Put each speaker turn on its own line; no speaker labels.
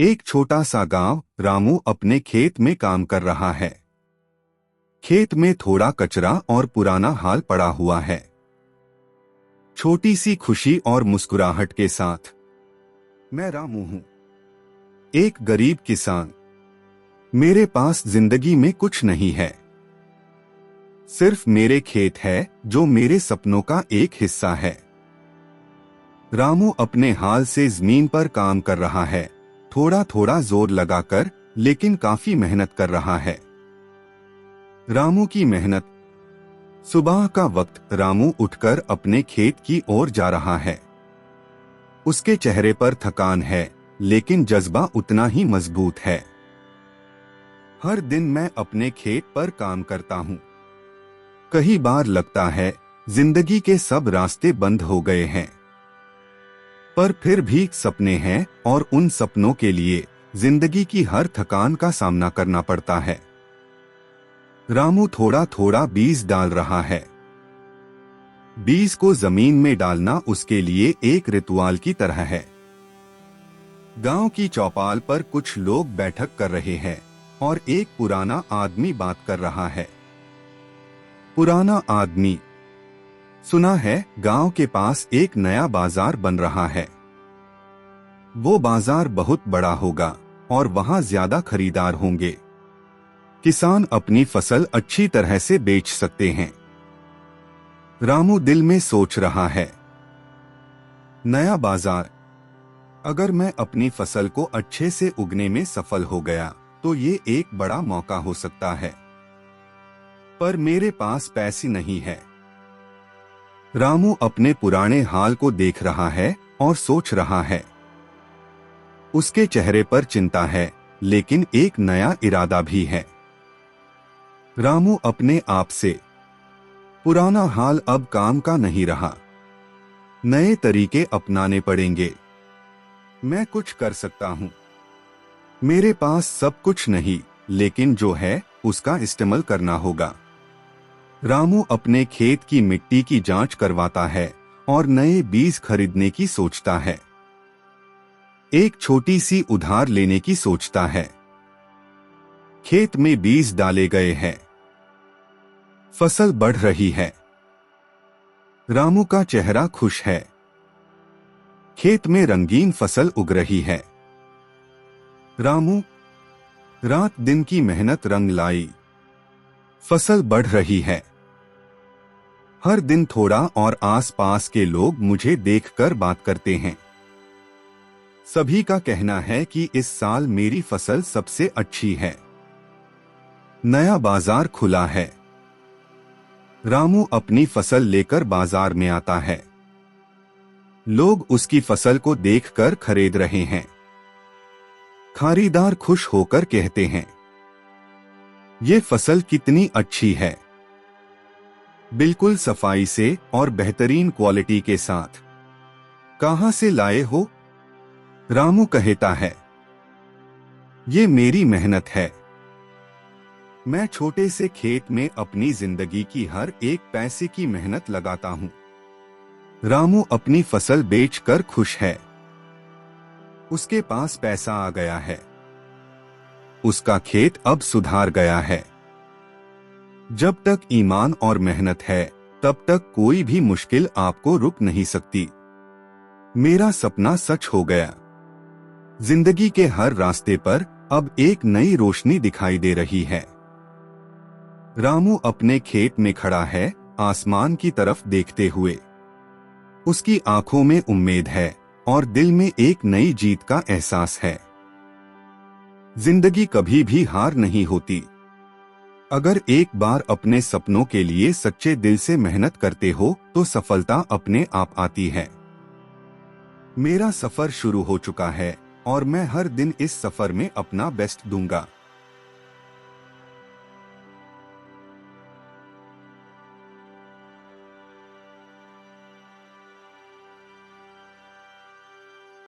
एक छोटा सा गांव। रामू अपने खेत में काम कर रहा है। खेत में थोड़ा कचरा और पुराना हाल पड़ा हुआ है। छोटी सी खुशी और मुस्कुराहट के साथ। मैं रामू हूं, एक गरीब किसान। मेरे पास जिंदगी में कुछ नहीं है, सिर्फ मेरे खेत है जो मेरे सपनों का एक हिस्सा है। रामू अपने हाल से जमीन पर काम कर रहा है, थोड़ा थोड़ा जोर लगाकर, लेकिन काफी मेहनत कर रहा है। रामू की मेहनत। सुबह का वक्त रामू उठकर अपने खेत की ओर जा रहा है। उसके चेहरे पर थकान है, लेकिन जज्बा उतना ही मजबूत है। हर दिन मैं अपने खेत पर काम करता हूँ। कई बार लगता है जिंदगी के सब रास्ते बंद हो गए हैं, पर फिर भी सपने हैं और उन सपनों के लिए जिंदगी की हर थकान का सामना करना पड़ता है। रामू थोड़ा थोड़ा बीज डाल रहा है। बीज को जमीन में डालना उसके लिए एक रितुआल की तरह है। गांव की चौपाल पर कुछ लोग बैठक कर रहे हैं और एक पुराना आदमी बात कर रहा है। पुराना आदमी। सुना है गांव के पास एक नया बाजार बन रहा है। वो बाजार बहुत बड़ा होगा और वहां ज्यादा खरीदार होंगे। किसान अपनी फसल अच्छी तरह से बेच सकते हैं। रामू दिल में सोच रहा है, नया बाजार। अगर मैं अपनी फसल को अच्छे से उगने में सफल हो गया तो ये एक बड़ा मौका हो सकता है, पर मेरे पास पैसे नहीं है। रामू अपने पुराने हाल को देख रहा है और सोच रहा है। उसके चेहरे पर चिंता है, लेकिन एक नया इरादा भी है। रामू अपने आप से, पुराना हाल अब काम का नहीं रहा, नए तरीके अपनाने पड़ेंगे। मैं कुछ कर सकता हूं। मेरे पास सब कुछ नहीं, लेकिन जो है उसका इस्तेमाल करना होगा। रामू अपने खेत की मिट्टी की जांच करवाता है और नए बीज खरीदने की सोचता है। एक छोटी सी उधार लेने की सोचता है। खेत में बीज डाले गए हैं। फसल बढ़ रही है। रामू का चेहरा खुश है। खेत में रंगीन फसल उग रही है। रामू। रात दिन की मेहनत रंग लाई। फसल बढ़ रही है। हर दिन थोड़ा और आसपास के लोग मुझे देखकर बात करते हैं। सभी का कहना है कि इस साल मेरी फसल सबसे अच्छी है। नया बाजार खुला है। रामू अपनी फसल लेकर बाजार में आता है। लोग उसकी फसल को देखकर खरीद रहे हैं। खरीदार खुश होकर कहते हैं, ये फसल कितनी अच्छी है, बिल्कुल सफाई से और बेहतरीन क्वालिटी के साथ। कहां से लाए हो? रामू कहता है, ये मेरी मेहनत है। मैं छोटे से खेत में अपनी जिंदगी की हर एक पैसे की मेहनत लगाता हूं। रामू अपनी फसल बेचकर खुश है। उसके पास पैसा आ गया है। उसका खेत अब सुधार गया है। जब तक ईमान और मेहनत है, तब तक कोई भी मुश्किल आपको रुक नहीं सकती। मेरा सपना सच हो गया। जिंदगी के हर रास्ते पर अब एक नई रोशनी दिखाई दे रही है। रामू अपने खेत में खड़ा है, आसमान की तरफ देखते हुए। उसकी आंखों में उम्मीद है और दिल में एक नई जीत का एहसास है। जिंदगी कभी भी हार नहीं होती। अगर एक बार अपने सपनों के लिए सच्चे दिल से मेहनत करते हो तो सफलता अपने आप आती है। मेरा सफर शुरू हो चुका है और मैं हर दिन इस सफर में अपना बेस्ट दूंगा।